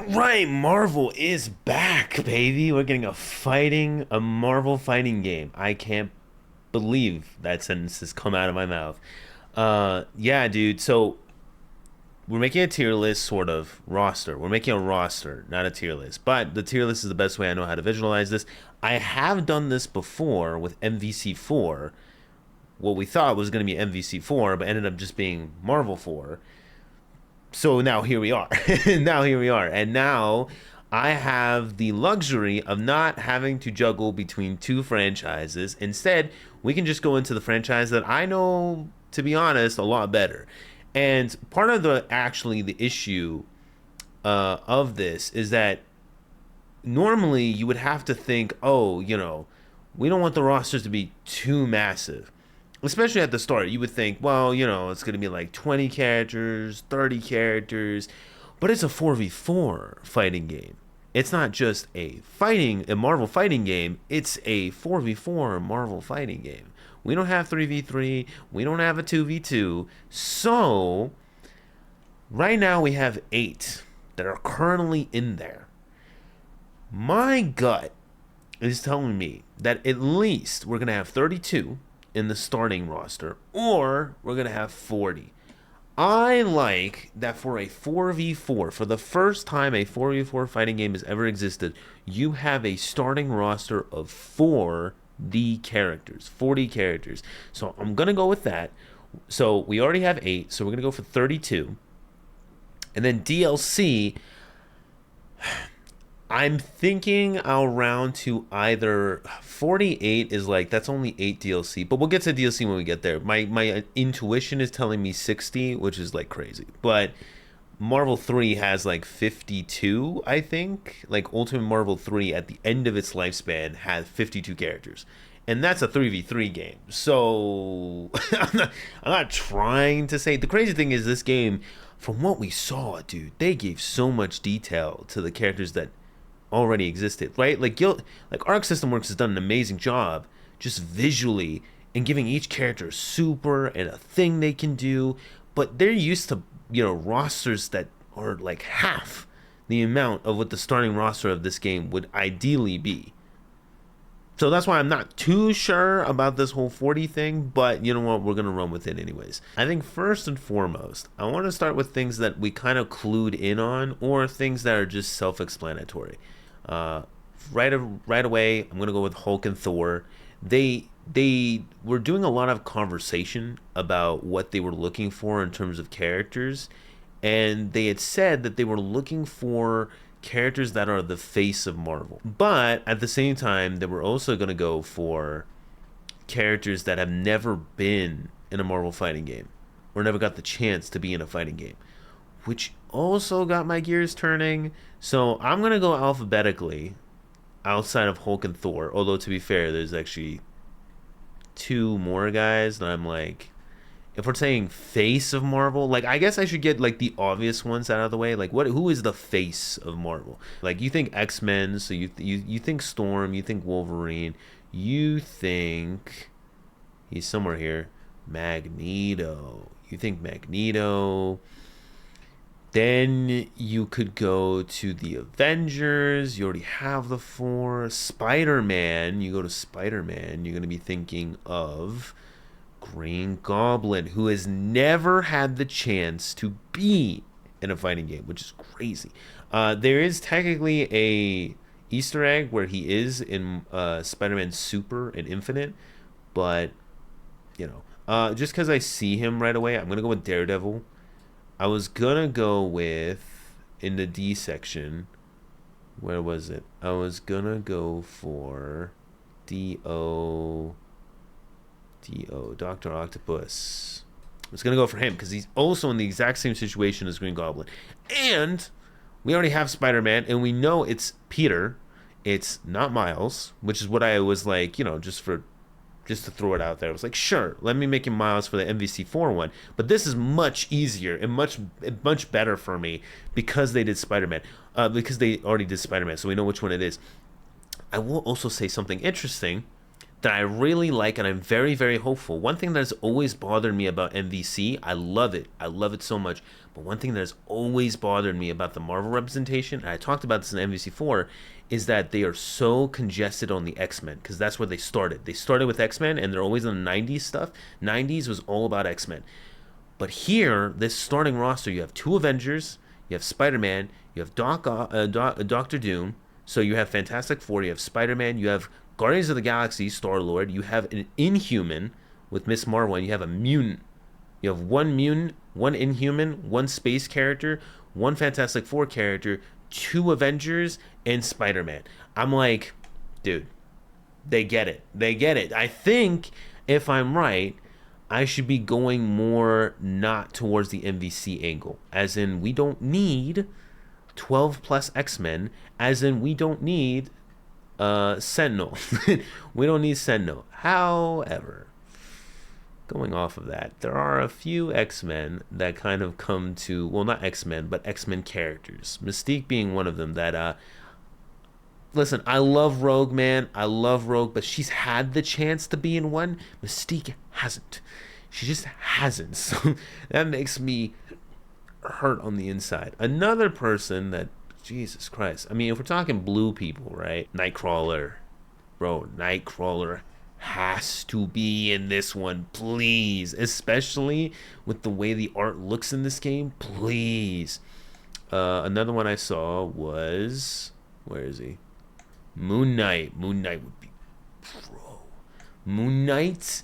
right, Marvel is back, baby. We're getting a Marvel fighting game. I can't believe that sentence has come out of my mouth. Yeah, dude. So we're making a tier list sort of roster. We're making a roster, not a tier list. But the tier list is the best way I know how to visualize this. I have done this before with MVC4. What we thought was going to be MVC4, but ended up just being Marvel 4. So now here we are. Now here we are. And now I have the luxury of not having to juggle between two franchises. Instead, we can just go into the franchise that I know, to be honest, a lot better. And part of the issue of this is that normally you would have to think, oh, we don't want the rosters to be too massive. Especially at the start, you would think, well, it's going to be like 20 characters, 30 characters, but it's a 4v4 fighting game. It's not just a Marvel fighting game, it's a 4v4 Marvel fighting game. We don't have 3v3, we don't have a 2v2. So, right now we have 8 that are currently in there. My gut is telling me that at least we're going to have 32 in the starting roster, or we're going to have 40. I like that for a 4v4, for the first time a 4v4 fighting game has ever existed, you have a starting roster of 40 characters. So I'm going to go with that. So we already have 8, so we're going to go for 32. And then DLC, I'm thinking I'll round to either 48 is like, that's only 8 DLC, but we'll get to DLC when we get there. My intuition is telling me 60, which is like crazy. But Marvel 3 has like 52, I think. Like Ultimate Marvel 3 at the end of its lifespan had 52 characters. And that's a 3v3 game. So I'm not trying to say. The crazy thing is this game, from what we saw, dude, they gave so much detail to the characters that already existed, right? Like Arc System Works has done an amazing job just visually and giving each character a super and a thing they can do, but they're used to rosters that are like half the amount of what the starting roster of this game would ideally be. So that's why I'm not too sure about this whole 40 thing, but you know what? We're going to run with it anyways. I think first and foremost, I want to start with things that we kind of clued in on or things that are just self-explanatory. Right away, I'm going to go with Hulk and Thor. They were doing a lot of conversation about what they were looking for in terms of characters, and they had said that they were looking for characters that are the face of Marvel. But at the same time, they were also going to go for characters that have never been in a Marvel fighting game or never got the chance to be in a fighting game, which also got my gears turning. So I'm going to go alphabetically outside of Hulk and Thor. Although, to be fair, there's actually 2 more guys that I'm like, if we're saying face of Marvel, like I guess I should get like the obvious ones out of the way. Like who is the face of Marvel? Like you think X-Men, so you think Storm, you think Wolverine, you think he's somewhere here, Magneto. You think Magneto. Then you could go to the Avengers. You already have the 4. Spider-Man. You go to Spider-Man. You're going to be thinking of Green Goblin, who has never had the chance to be in a fighting game, which is crazy. There is technically a Easter egg where he is in Spider-Man Super and Infinite, but just because I see him right away, I'm gonna go with Daredevil. I was gonna go with, in the D section, where was it? I was gonna go for D.O. Dr. Octopus. I was gonna go for him because he's also in the exact same situation as Green Goblin, and we already have Spider-Man, and we know it's Peter. It's not Miles, which is what I was like, just to throw it out there. I was like, sure, let me make him Miles for the MVC4 one, but this is much easier and much better for me because they did Spider-Man, because they already did Spider-Man, so we know which one it is. I will also say something interesting that I really like, and I'm very, very hopeful. One thing that has always bothered me about MVC, I love it. I love it so much. But one thing that has always bothered me about the Marvel representation, and I talked about this in MVC4, is that they are so congested on the X-Men, because that's where they started. They started with X-Men, and they're always in the 90s stuff. 90s was all about X-Men. But here, this starting roster, you have two Avengers, you have Spider-Man, you have Doctor Doom, so you have Fantastic Four, you have Spider-Man, you have Guardians of the Galaxy, Star-Lord, you have an Inhuman with Miss Marvel, and you have a mutant. You have one mutant, one Inhuman, one space character, one Fantastic Four character, two Avengers, and Spider-Man. I'm like, dude, they get it. They get it. I think, if I'm right, I should be going more not towards the MVC angle. As in, we don't need 12 plus X-Men. As in, we don't need Sentinel. We don't need Sentinel. However, going off of that, there are a few X-Men that kind of come to, well, not X-Men, but X-Men characters. Mystique being one of them that, listen, I love Rogue, man. I love Rogue, but she's had the chance to be in one. Mystique hasn't. She just hasn't. So that makes me hurt on the inside. Another person that, Jesus Christ. I mean, if we're talking blue people, right? Nightcrawler. Bro, Nightcrawler has to be in this one, please. Especially with the way the art looks in this game, please. Another one I saw was, where is he? Moon Knight. Moon Knight would be, bro. Moon Knight,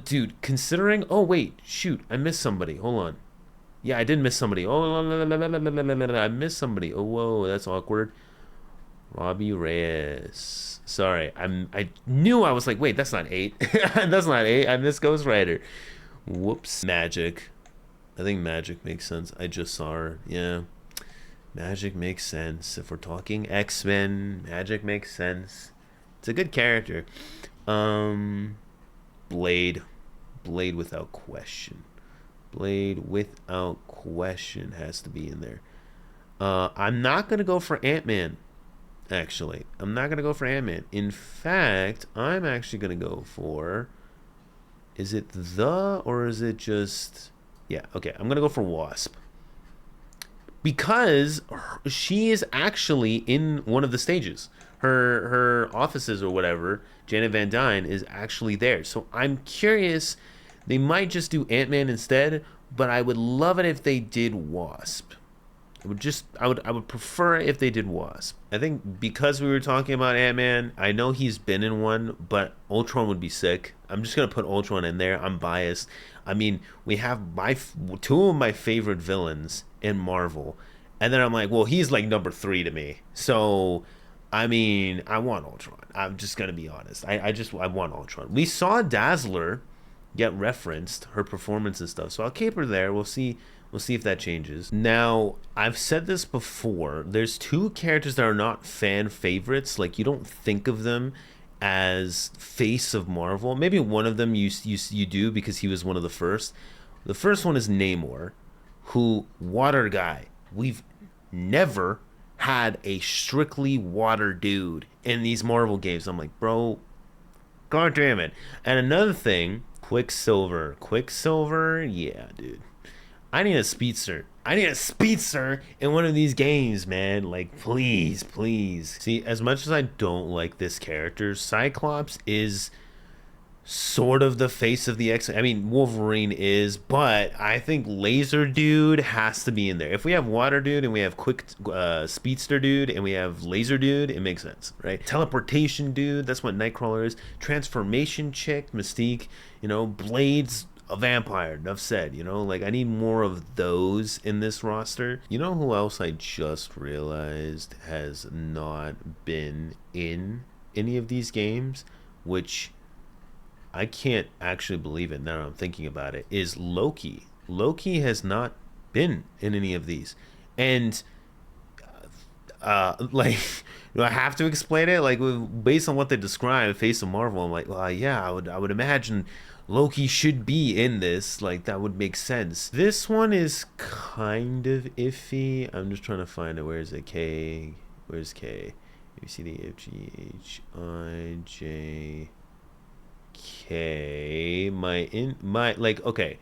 dude. Considering, oh wait, shoot, I missed somebody. Hold on. Yeah, I did miss somebody. Oh, I missed somebody. Oh, whoa, that's awkward. Robbie Reyes. Sorry, I knew, I was like, wait, that's not 8. That's not 8. I missed Ghost Rider. Whoops. Magic. I think Magic makes sense. I just saw her. Yeah. Magic makes sense. If we're talking X-Men, Magic makes sense. It's a good character. Blade. Blade without question. Blade without question has to be in there. I'm not going to go for Ant-Man, actually. I'm not going to go for Ant-Man. In fact, I'm actually going to go for... Is it the, or is it just... Yeah, okay. I'm going to go for Wasp. Because she is actually in one of the stages. Her offices or whatever, Janet Van Dyne, is actually there. So I'm curious, they might just do Ant-Man instead, but I would love it if they did Wasp. I would prefer if they did Wasp. I think because we were talking about Ant-Man, I know he's been in one, but Ultron would be sick. I'm just gonna put Ultron in there. I'm biased. I mean, we have two of my favorite villains in Marvel, and then I'm like, well, he's like number 3 to me. So, I mean, I want Ultron. I'm just gonna be honest. I want Ultron. We saw Dazzler get referenced, her performance and stuff. So I'll keep her there. We'll see if that changes. Now, I've said this before. There's two characters that are not fan favorites. Like, you don't think of them as face of Marvel. Maybe one of them you do because he was one of the first. The first one is Namor, who, water guy. We've never had a strictly water dude in these Marvel games. I'm like, bro, god damn it. And another thing, Quicksilver. Quicksilver, yeah, dude. I need a speedster. I need a speedster in one of these games, man. Like, please, please. See, as much as I don't like this character, Cyclops is sort of the face of the X. I mean, Wolverine is, but I think Laser Dude has to be in there. If we have Water Dude and we have Quick Speedster Dude and we have Laser Dude, it makes sense, right? Teleportation Dude, that's what Nightcrawler is. Transformation Chick, Mystique, Blades, a vampire. Enough said. Like, I need more of those in this roster. You know who else I just realized has not been in any of these games, which I can't actually believe it now I'm thinking about it, is Loki. Loki has not been in any of these. And like, do I have to explain it? Like, based on what they describe, Face of Marvel, I'm like, well, yeah, I would imagine Loki should be in this. Like, that would make sense. This one is kind of iffy. I'm just trying to find it. Where is it? K. Where's K? A, B, C, D, F, G, H, I, J. Okay, okay.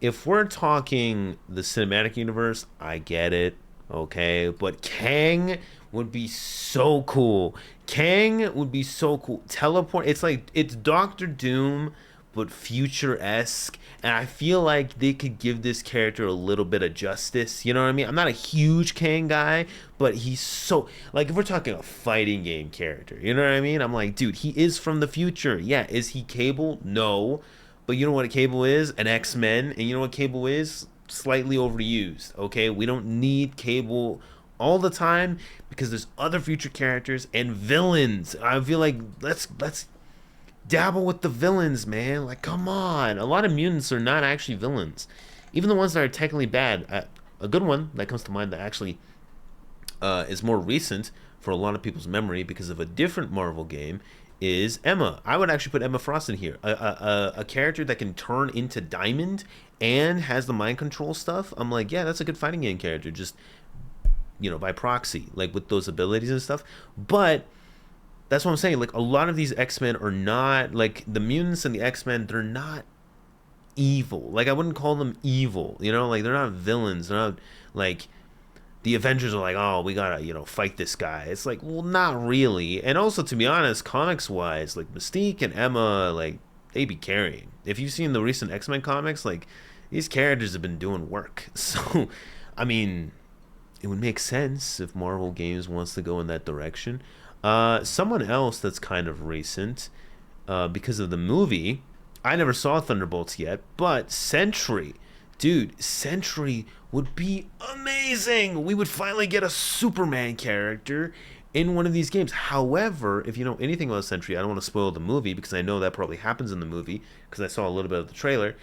If we're talking the cinematic universe, I get it. Okay, but Kang would be so cool. Kang would be so cool. Teleport. It's like it's Doctor Doom, but future-esque, and I feel like they could give this character a little bit of justice. You know what I mean? I'm not a huge Kang guy, but he's so like if we're talking a fighting game character, you know what I mean? I'm like, dude, he is from the future. Yeah, is he Cable? No. But you know what a Cable is? An X-Men. And you know what Cable is? Slightly overused. Okay? We don't need Cable all the time because there's other future characters and villains. I feel like let's dabble with the villains, man. Like, come on. A lot of mutants are not actually villains. Even the ones that are technically bad. A good one that comes to mind that actually is more recent for a lot of people's memory because of a different Marvel game is Emma. I would actually put Emma Frost in here. A character that can turn into Diamond and has the mind control stuff. I'm like, yeah, that's a good fighting game character. Just, by proxy, like with those abilities and stuff. But that's what I'm saying. Like, a lot of these X-Men are not, like, the mutants and the X-Men, they're not evil. Like, I wouldn't call them evil, like, they're not villains. They're not, like, the Avengers are like, oh, we gotta, fight this guy. It's like, well, not really. And also, to be honest, comics wise, like Mystique and Emma, like, they be carrying. If you've seen the recent X-Men comics, like, these characters have been doing work. So, I mean, it would make sense if Marvel Games wants to go in that direction. Someone else that's kind of recent, because of the movie, I never saw Thunderbolts yet, but Sentry. Dude, Sentry would be amazing. We would finally get a Superman character in one of these games. However, if you know anything about Sentry, I don't want to spoil the movie because I know that probably happens in the movie because I saw a little bit of the trailer.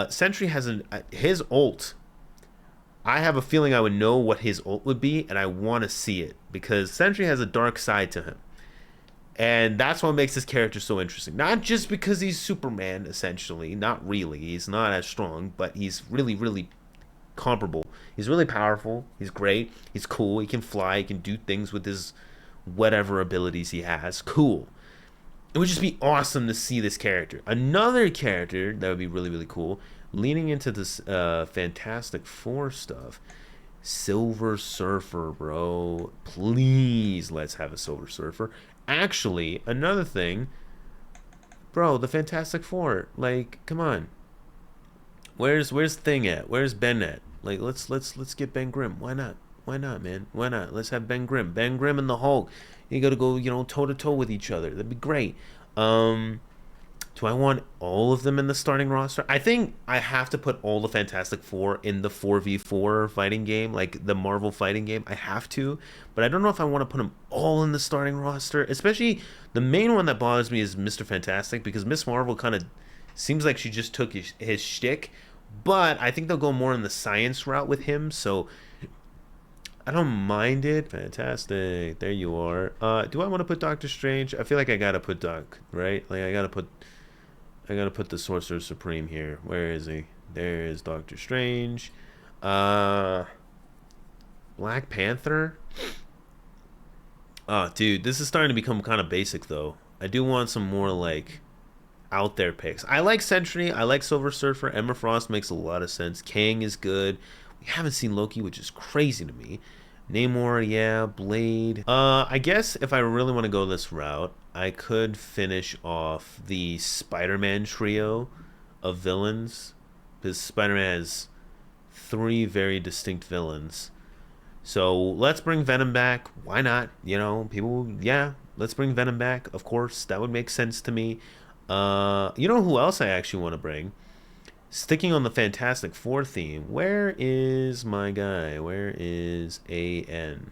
Sentry has his ult. I have a feeling I would know what his ult would be, and I want to see it because Sentry has a dark side to him. And that's what makes this character so interesting. Not just because he's Superman, essentially. Not really. He's not as strong, but he's really, really comparable. He's really powerful. He's great. He's cool. He can fly. He can do things with his whatever abilities he has. Cool. It would just be awesome to see this character. Another character that would be really, really cool, leaning into this Fantastic Four stuff. Silver Surfer, bro. Please, let's have a Silver Surfer. Actually, another thing, bro, the Fantastic Four. Like, come on. Where's Thing at? Where's Ben at? Like, let's get Ben Grimm. Why not? Why not, man? Why not? Let's have Ben Grimm. Ben Grimm and the Hulk. You gotta go, toe to toe with each other. That'd be great. Do I want all of them in the starting roster? I think I have to put all the Fantastic Four in the 4v4 fighting game, like the Marvel fighting game. I have to, but I don't know if I want to put them all in the starting roster. Especially the main one that bothers me is Mr. Fantastic because Miss Marvel kind of seems like she just took his shtick, but I think they'll go more in the science route with him, so I don't mind it. Fantastic. There you are. Do I want to put Doctor Strange? I feel like I gotta put Doc, right? Like I gotta put the Sorcerer Supreme here. Where is he? There is Doctor Strange. Black Panther. Oh, dude, this is starting to become kind of basic though. I do want some more like out there picks. I like Sentry. I like Silver Surfer. Emma Frost makes a lot of sense. Kang is good. We haven't seen Loki, which is crazy to me. Namor, yeah. Blade. I guess if I really want to go this route, I could finish off the Spider-Man trio of villains. Because Spider-Man has 3 very distinct villains. So let's bring Venom back. Why not? Yeah, let's bring Venom back. Of course, that would make sense to me. You know who else I actually want to bring? Sticking on the Fantastic Four theme, where is my guy? Where is AN?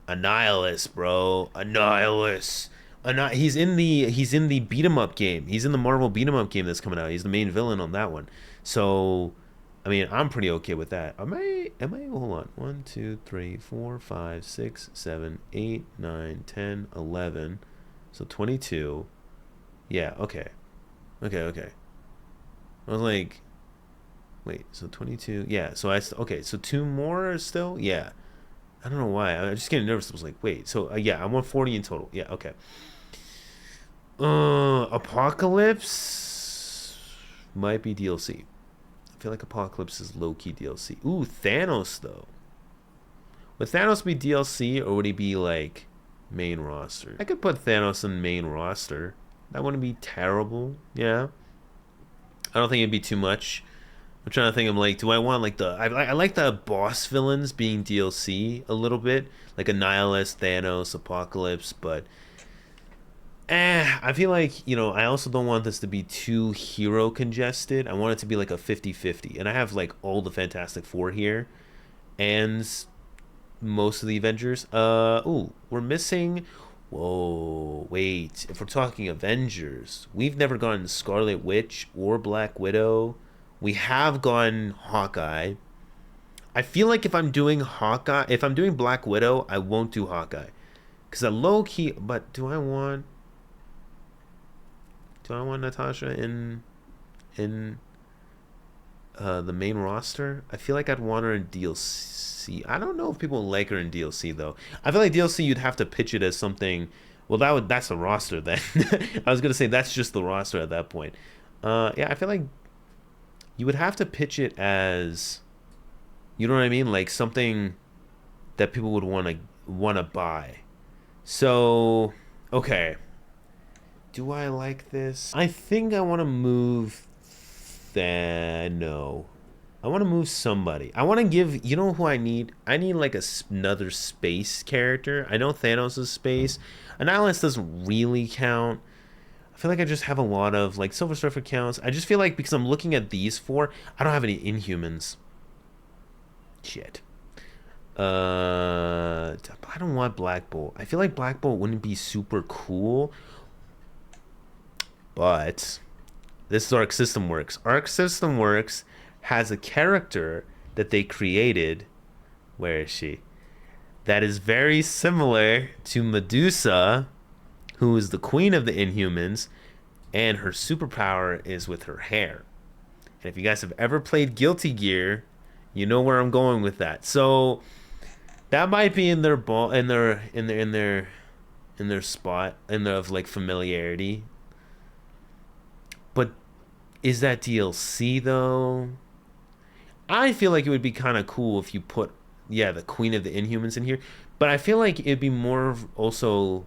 Annihilus, bro. Annihilus. He's in the beat 'em up game. He's in the Marvel beat 'em up game that's coming out. He's the main villain on that one. So, I mean, I'm pretty okay with that. Am I hold on. 1, 2, 3, 4, 5, 6, 7, 8, 9, 10, 11. So 22. Yeah, okay. Okay. I was like, wait, so 22. Yeah, so okay, so 2 more still? Yeah. I don't know why. I was just getting nervous. I was like, wait, so yeah, I'm 140 in total. Yeah, okay. Apocalypse might be DLC. I feel like Apocalypse is low-key DLC. Ooh, Thanos though. Would Thanos be DLC or would he be like main roster? I could put Thanos in main roster. That wouldn't be terrible. Yeah. I don't think it'd be too much. I'm trying to think. I'm like, do I want like I like the boss villains being DLC a little bit, like Annihilus, Thanos, Apocalypse, but I feel like, I also don't want this to be too hero congested. I want it to be like a 50-50. And I have like all the Fantastic Four here and most of the Avengers. Ooh, we're missing. Whoa, wait. If we're talking Avengers, we've never gotten Scarlet Witch or Black Widow. We have gone Hawkeye. I feel like if I'm doing Black Widow, I won't do Hawkeye. Because I low key, but do I want Natasha in the main roster? I feel like I'd want her in DLC. I don't know if people like her in DLC though. I feel like DLC you'd have to pitch it as something. Well, that's a roster then. I was gonna say that's just the roster at that point. Yeah, I feel like you would have to pitch it as, you know what I mean, like something that people would wanna buy. So, okay. Do I like this? I think I want to move no. I want to move somebody. I want to give, you know who I need? I need like another space character. I know Thanos is space. Annihilus doesn't really count. I feel like I just have a lot of like Silver Surfer counts. I just feel like because I'm looking at these four, I don't have any Inhumans. Shit. I don't want Black Bolt. I feel like Black Bolt wouldn't be super cool. But this is Arc System Works. Arc System Works has a character that they created. Where is she? That is very similar to Medusa, who is the queen of the Inhumans, and her superpower is with her hair. And if you guys have ever played Guilty Gear, you know where I'm going with that. So that might be in their spot of like familiarity. But is that DLC though? I feel like it would be kind of cool if you put, the Queen of the Inhumans in here. But I feel like it'd be more of also,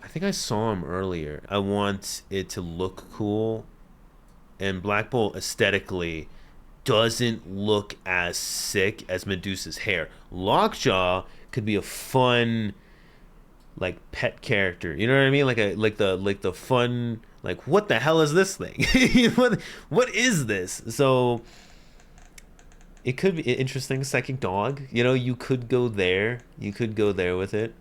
I think I saw him earlier. I want it to look cool. And Black Bolt aesthetically doesn't look as sick as Medusa's hair. Lockjaw could be a fun like pet character. You know what I mean? Like the fun, like, what the hell is this thing? what is this? So it could be interesting. Psychic dog. You could go there. You could go there with it.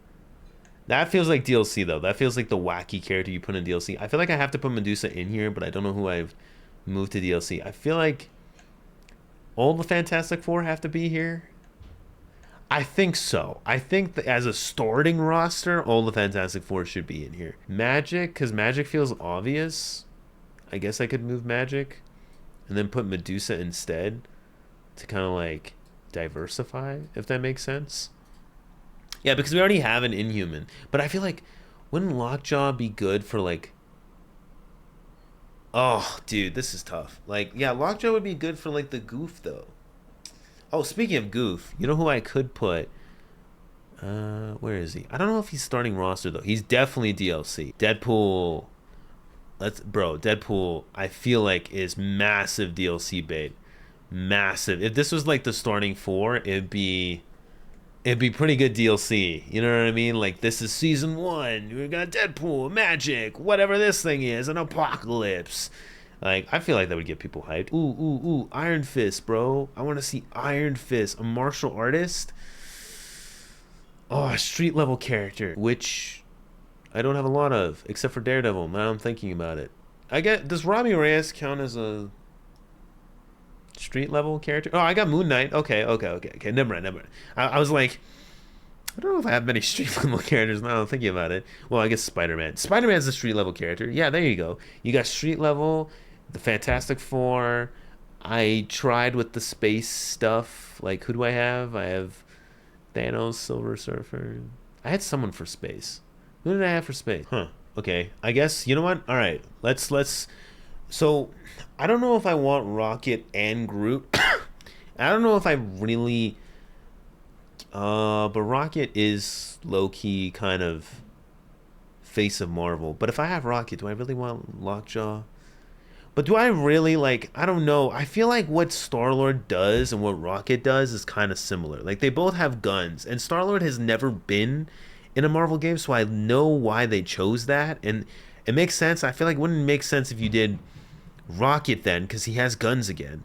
That feels like DLC though. That feels like the wacky character you put in DLC. I feel like I have to put Medusa in here, but I don't know who I've moved to DLC. I feel like all the Fantastic Four have to be here. I think so. I think that as a starting roster, all the Fantastic Four should be in here. Magic, because Magic feels obvious. I guess I could move Magic and then put Medusa instead to kind of like diversify, if that makes sense. Yeah, because we already have an Inhuman. But I feel like, wouldn't Lockjaw be good for like... Oh, dude, this is tough. Like, yeah, Lockjaw would be good for like the Goof though. Oh, speaking of Goof, you know who I could put? Where is he? I don't know if he's starting roster though. He's definitely DLC. Deadpool. Deadpool, I feel like is massive DLC bait. Massive. If this was like the starting four, it'd be pretty good DLC. You know what I mean? Like, this is season 1. We got Deadpool, Magic, whatever this thing is, an Apocalypse. Like, I feel like that would get people hyped. Ooh, Iron Fist, bro. I want to see Iron Fist, a martial artist. Oh, a street level character, which I don't have a lot of, except for Daredevil. Now I'm thinking about it. Does Robbie Reyes count as a street level character? Oh, I got Moon Knight. Okay. Never mind. I was like, I don't know if I have many street level characters now I'm thinking about it. Well, I guess Spider-Man. Spider-Man's a street level character. Yeah, there you go. You got street level, the Fantastic Four. I tried with the space stuff. Like, who do I have? I have Thanos, Silver Surfer. I had someone for space. Who did I have for space? Huh. Okay, I guess you know what? All right, let's. So, I don't know if I want Rocket and Groot. I don't know if I really. But Rocket is low key kind of face of Marvel. But if I have Rocket, do I really want Lockjaw? But do I really like? I don't know. I feel like what Star Lord does and what Rocket does is kind of similar. Like they both have guns, and Star Lord has never been in a Marvel game, so I know why they chose that, and it makes sense. I feel like it wouldn't make sense if you did Rocket then, because he has guns again,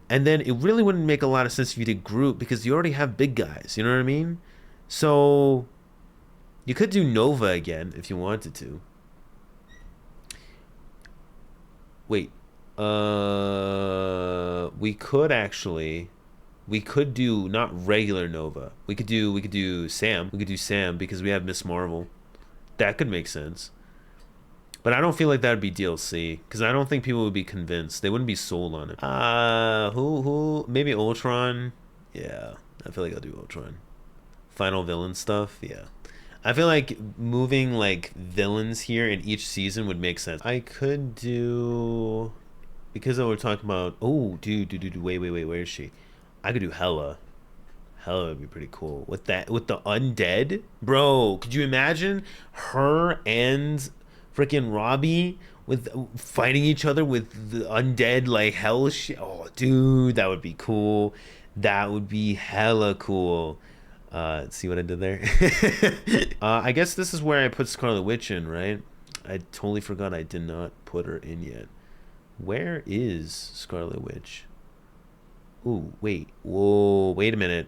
and then it really wouldn't make a lot of sense if you did Groot because you already have big guys. You know what I mean? So you could do Nova again if you wanted to. Wait. We could actually we could do not regular Nova. We could do Sam. We could do Sam because we have Miss Marvel. That could make sense. But I don't feel like that would be DLC because I don't think people would be convinced. They wouldn't be sold on it. Who maybe Ultron? Yeah. I feel like I'll do Ultron. Final villain stuff? Yeah. I feel like moving like villains here in each season would make sense. I could do because we're talking about wait, where is she? I could do Hella. Hella would be pretty cool. With that with the undead? Bro, could you imagine her and freaking Robbie with fighting each other with the undead like hell shit? Oh dude, that would be cool. That would be hella cool. See what I did there? I guess this is where I put Scarlet Witch in, right? I totally forgot I did not put her in yet. Where is Scarlet Witch? Ooh, wait. Whoa, wait a minute.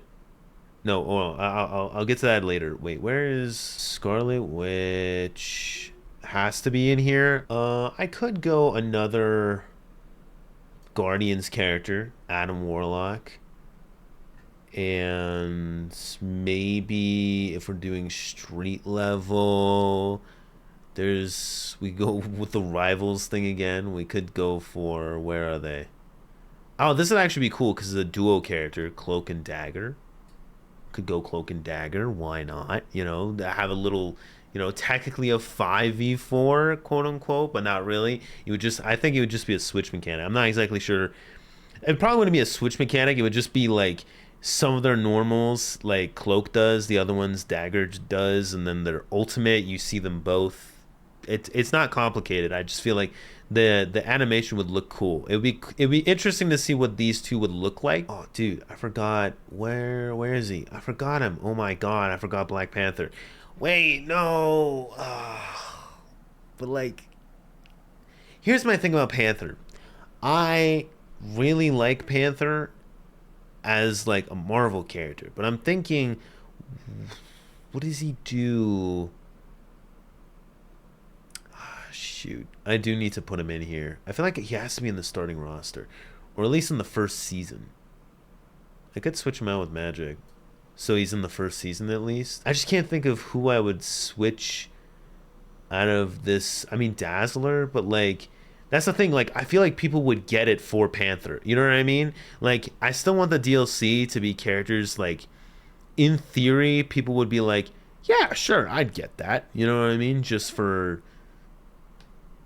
No, oh, I'll get to that later. Wait, where is Scarlet Witch? Has to be in here. I could go another Guardians character, Adam Warlock. And maybe if we're doing street level, we go with the rivals thing again. We could go for where are they? Oh, this would actually be cool because it's a duo character, Cloak and Dagger. Could go Cloak and Dagger. Why not? Have a little, technically a 5v4, quote unquote, but not really. I think it would just be a switch mechanic. I'm not exactly sure. It probably wouldn't be a switch mechanic. It would just be like some of their normals, like Cloak does, the other ones Dagger does, and then their ultimate, you see them both. It's not complicated. I just feel like the animation would look cool. It'd be interesting to see what these two would look like. Oh, dude, I forgot where is he? I forgot him. Oh my god, I forgot Black Panther. Wait, no. But like, here's my thing about Panther. I really like Panther as like a Marvel character, but I'm thinking, what does he do? Shoot, I do need to put him in here. I feel like he has to be in the starting roster, or at least in the first season. I could switch him out with Magic, so he's in the first season at least. I just can't think of who I would switch out of this. I mean, Dazzler, but like that's the thing. Like, I feel like people would get it for Panther. You know what I mean? Like, I still want the DLC to be characters like, in theory, people would be like, yeah, sure, I'd get that. You know what I mean? Just for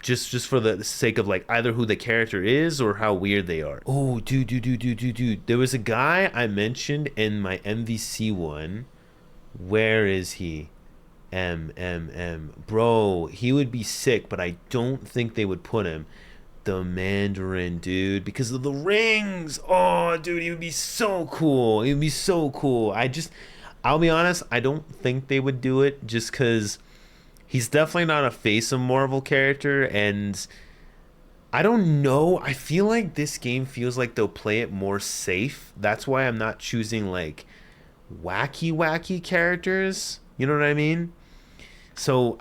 the sake of like either who the character is or how weird they are. Oh, dude. There was a guy I mentioned in my MVC one. Where is he? Bro, he would be sick, but I don't think they would put him. The Mandarin, dude, because of the rings. Oh, dude, he would be so cool. He would be so cool. I'll be honest, I don't think they would do it just because he's definitely not a face of Marvel character, and I don't know. I feel like this game feels like they'll play it more safe. That's why I'm not choosing like wacky characters. You know what I mean? So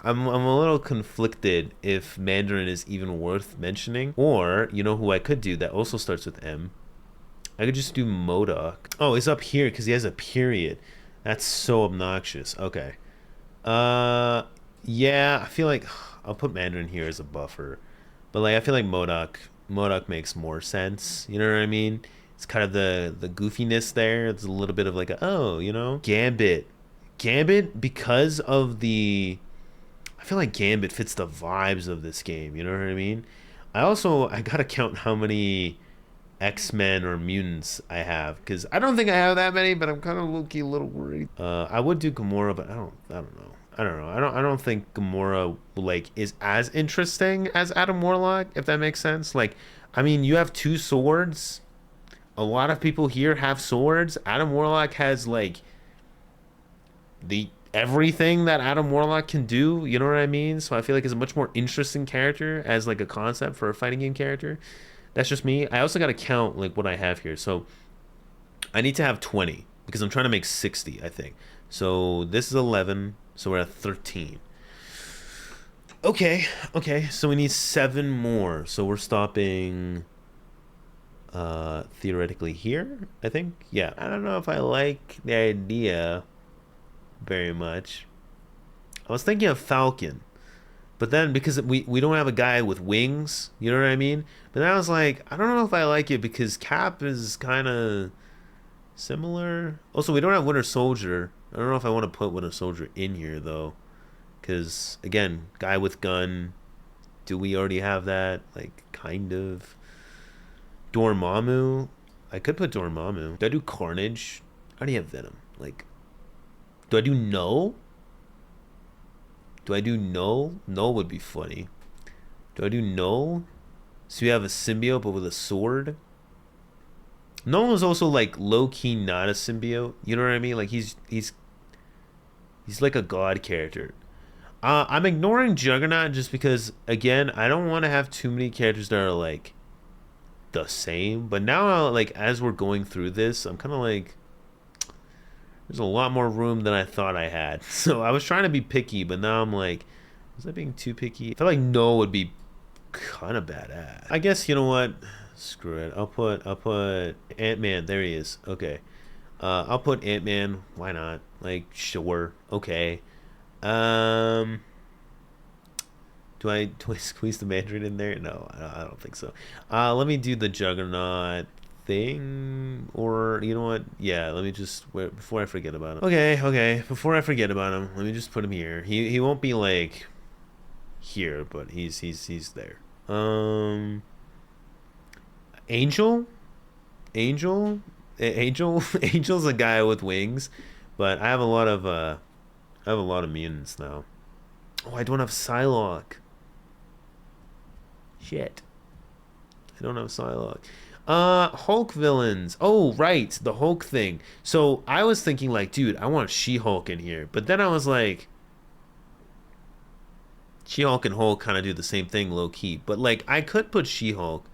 I'm a little conflicted if Mandarin is even worth mentioning. Or, you know who I could do that also starts with M? I could just do MODOK. Oh, he's up here because he has a period. That's so obnoxious. Okay. Yeah, I feel like I'll put Mandarin here as a buffer, but like I feel like MODOK makes more sense. You know what I mean? It's kind of the goofiness there. It's a little bit of like Gambit because of the I feel like Gambit fits the vibes of this game. You know what I mean? I gotta count how many X-Men or mutants I have because I don't think I have that many, but I'm kind of low-key a little worried. I would do Gamora, but I don't know. I don't know. I don't think Gamora like is as interesting as Adam Warlock, if that makes sense. Like, I mean, you have two swords. A lot of people here have swords. Adam Warlock has like the everything that Adam Warlock can do. You know what I mean? So I feel like it's a much more interesting character as like a concept for a fighting game character. That's just me. I also got to count like what I have here. So I need to have 20 because I'm trying to make 60, I think. So this is 11. So we're at 13. Okay. Okay. So we need 7 more. So we're stopping theoretically here, I think. Yeah. I don't know if I like the idea very much. I was thinking of Falcon. But then because we don't have a guy with wings, you know what I mean? But then I was like, I don't know if I like it because Cap is kind of similar. Also, we don't have Winter Soldier. I don't know if I want to put Winter Soldier in here though. Because again, guy with gun. Do we already have that? Like, kind of. Dormammu. I could put Dormammu. Do I do Carnage? I already have Venom. Like, do I do No? Do I do No? No would be funny. Do I do No? So we have a symbiote but with a sword. No is also like low-key not a symbiote. You know what I mean? Like he's like a god character. I'm ignoring Juggernaut just because again I don't want to have too many characters that are like the same. But now like as we're going through this, I'm kind of like there's a lot more room than I thought I had. So I was trying to be picky, but now I'm like, was I being too picky? I feel like No would be kind of badass. I guess you know what? Screw it. I'll put Ant-Man. There he is. Okay. I'll put Ant-Man. Why not? Like, sure. Okay. Do I squeeze the Mandarin in there? No, I don't think so. Let me do the Juggernaut thing, or you know what? Yeah, let me just before I forget about him. Okay. Before I forget about him, let me just put him here. He won't be like here, but he's there. Angel, Angel's a guy with wings, but I have a lot of mutants now. Oh, I don't have Psylocke. Shit. I don't have Psylocke. Hulk villains. Oh, right, the Hulk thing. So I was thinking like, dude, I want She-Hulk in here. But then I was like, She-Hulk and Hulk kind of do the same thing low key. But like, I could put She-Hulk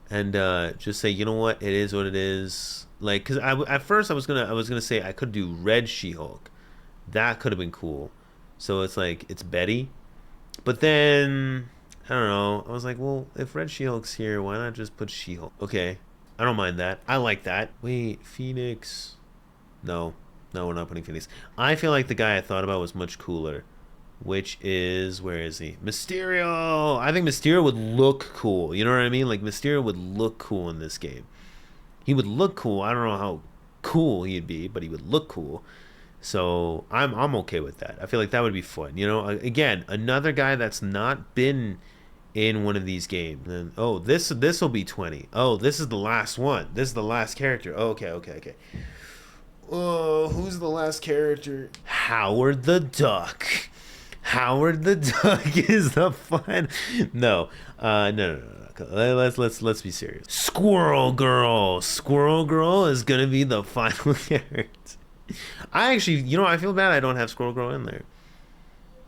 and just say, you know what, it is what it is. Like, cause at first I was gonna say I could do Red She-Hulk. That could have been cool. So it's like it's Betty, but then I don't know. I was like, well, if Red She-Hulk's here, why not just put She-Hulk? Okay, I don't mind that. I like that. Wait, Phoenix? No, we're not putting Phoenix. I feel like the guy I thought about was much cooler, which is where is he? Mysterio. I think Mysterio would look cool. You know what I mean? Like Mysterio would look cool in this game. He would look cool. I don't know how cool he'd be, but he would look cool. So I'm okay with that. I feel like that would be fun. You know, again, another guy that's not been in one of these games. And oh, this will be 20. Oh, this is the last one. This is the last character. Oh, okay. Oh, who's the last character? Howard the Duck. Howard the Duck is the fun. No, no. Let's be serious. Squirrel Girl is gonna be the final character. I actually, you know, I feel bad I don't have Squirrel Girl in there.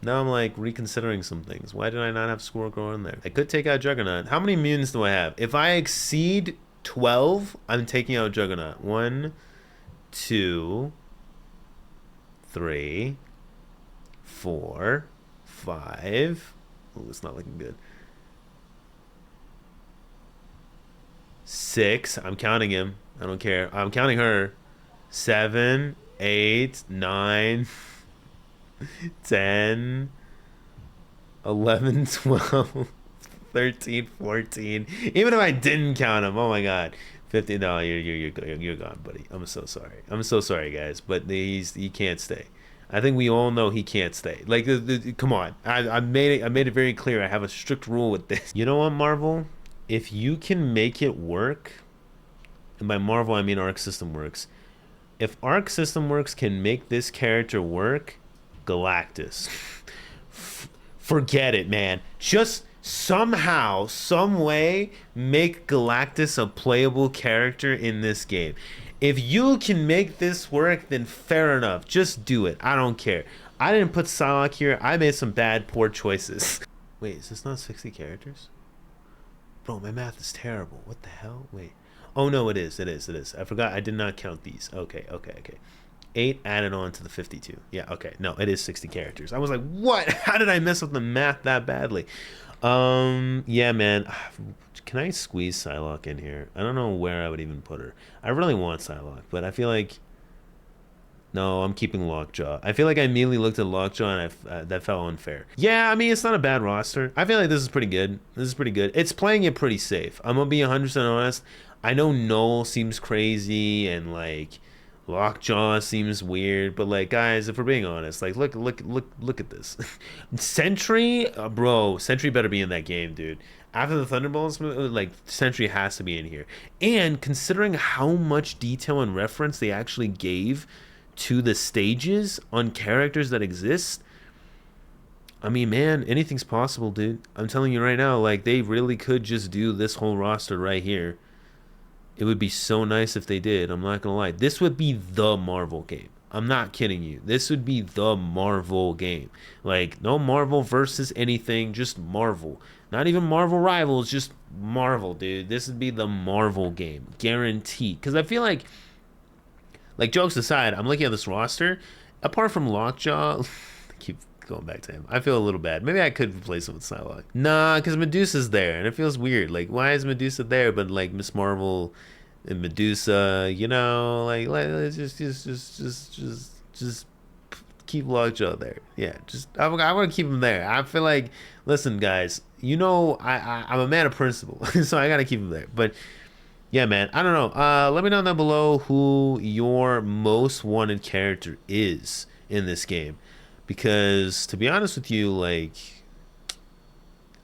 Now I'm like reconsidering some things. Why did I not have Squirrel Girl in there? I could take out Juggernaut. How many mutants do I have? If I exceed 12, I'm taking out Juggernaut. 1, 2, 3, 4, 5. Oh, it's not looking good. 6. I'm counting him. I don't care. I'm counting her. 7, 8, 9, 10, 11, 12, 13, 14. Even if I didn't count him, oh my god. 15. No, you're gone, buddy. I'm so sorry. I'm so sorry, guys. But he can't stay. I think we all know he can't stay. Like, come on. I made it very clear. I have a strict rule with this. You know what, Marvel? If you can make it work, and by Marvel I mean Arc System Works. If Arc System Works can make this character work, Galactus. Forget it, man. Just somehow, some way, make Galactus a playable character in this game. If you can make this work, then fair enough. Just do it. I don't care. I didn't put Psylocke here. I made some bad, poor choices. Wait, is this not 60 characters? Bro, my math is terrible. What the hell? Wait. Oh, no, it is. It is. It is. I forgot. I did not count these. Okay, okay, okay. 8 added on to the 52. Yeah, okay. No, it is 60 characters. I was like, what? How did I mess up the math that badly? Yeah, man. Can I squeeze Psylocke in here? I don't know where I would even put her. I really want Psylocke, but I feel like... No, I'm keeping Lockjaw. I feel like I immediately looked at Lockjaw and that felt unfair. Yeah, I mean, it's not a bad roster. I feel like this is pretty good. This is pretty good. It's playing it pretty safe. I'm gonna be 100% honest. I know Null seems crazy and, like, Lockjaw seems weird, but, like, guys, if we're being honest, like, look at this. Sentry, bro, Sentry better be in that game, dude. After the Thunderbolts, like, Sentry has to be in here. And considering how much detail and reference they actually gave to the stages on characters that exist, I mean, man, anything's possible, dude. I'm telling you right now, like, they really could just do this whole roster right here. It would be so nice if they did. I'm not gonna lie. This would be the Marvel game. I'm not kidding you. This would be the Marvel game. Like, no Marvel versus anything, just Marvel. Not even Marvel Rivals, just Marvel, dude. This would be the Marvel game. Guaranteed. Because I feel like, jokes aside, I'm looking at this roster. Apart from Lockjaw, I keep going back to him. I feel a little bad. Maybe I could replace him with Psylocke. Nah, because Medusa's there, and it feels weird. Like, why is Medusa there, but, like, Miss Marvel and Medusa, you know, like let's just keep Lockjaw there. Yeah, I want to keep him there. I feel like, listen, guys, you know, I'm a man of principle, so I gotta keep him there. But yeah, man, I don't know. Let me know down below who your most wanted character is in this game, because to be honest with you, like,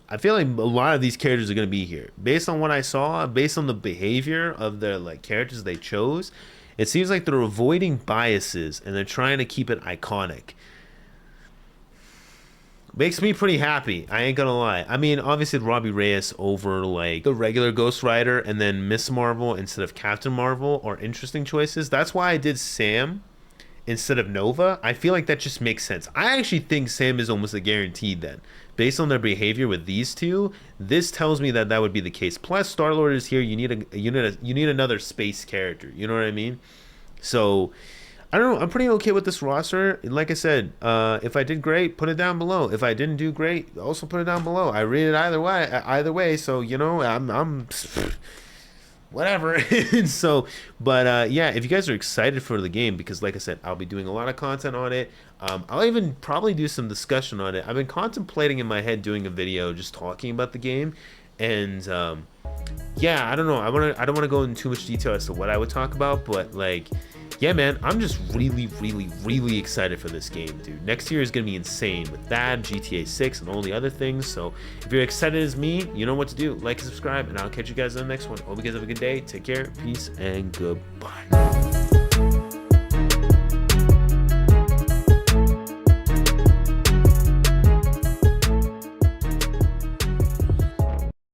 I feel like a lot of these characters are going to be here. Based on what I saw, based on the behavior of their, like, characters they chose, it seems like they're avoiding biases and they're trying to keep it iconic. Makes me pretty happy, I ain't gonna lie. I mean, obviously Robbie Reyes over, like, the regular Ghost Rider and then Miss Marvel instead of Captain Marvel are interesting choices. That's why I did Sam instead of Nova. I feel like that just makes sense. I actually think Sam is almost a guaranteed then. Based on their behavior with these two, this tells me that that would be the case. Plus, Star-Lord is here. You need another space character. You know what I mean? So, I don't know. I'm pretty okay with this roster. Like I said, if I did great, put it down below. If I didn't do great, also put it down below. I read it either way. So, you know, I'm whatever. So, but yeah, if you guys are excited for the game, because like I said, I'll be doing a lot of content on it. I'll even probably do some discussion on it. I've been contemplating in my head doing a video just talking about the game, and yeah, I don't know. I don't want to go into too much detail as to what I would talk about, but, like, yeah, man, I'm just really excited for this game, dude. Next year is gonna be insane with that, GTA 6, and all the other things. So if you're excited as me, you know what to do. Like and subscribe, and I'll catch you guys in the next one. Hope you guys have a good day. Take care, peace, and goodbye.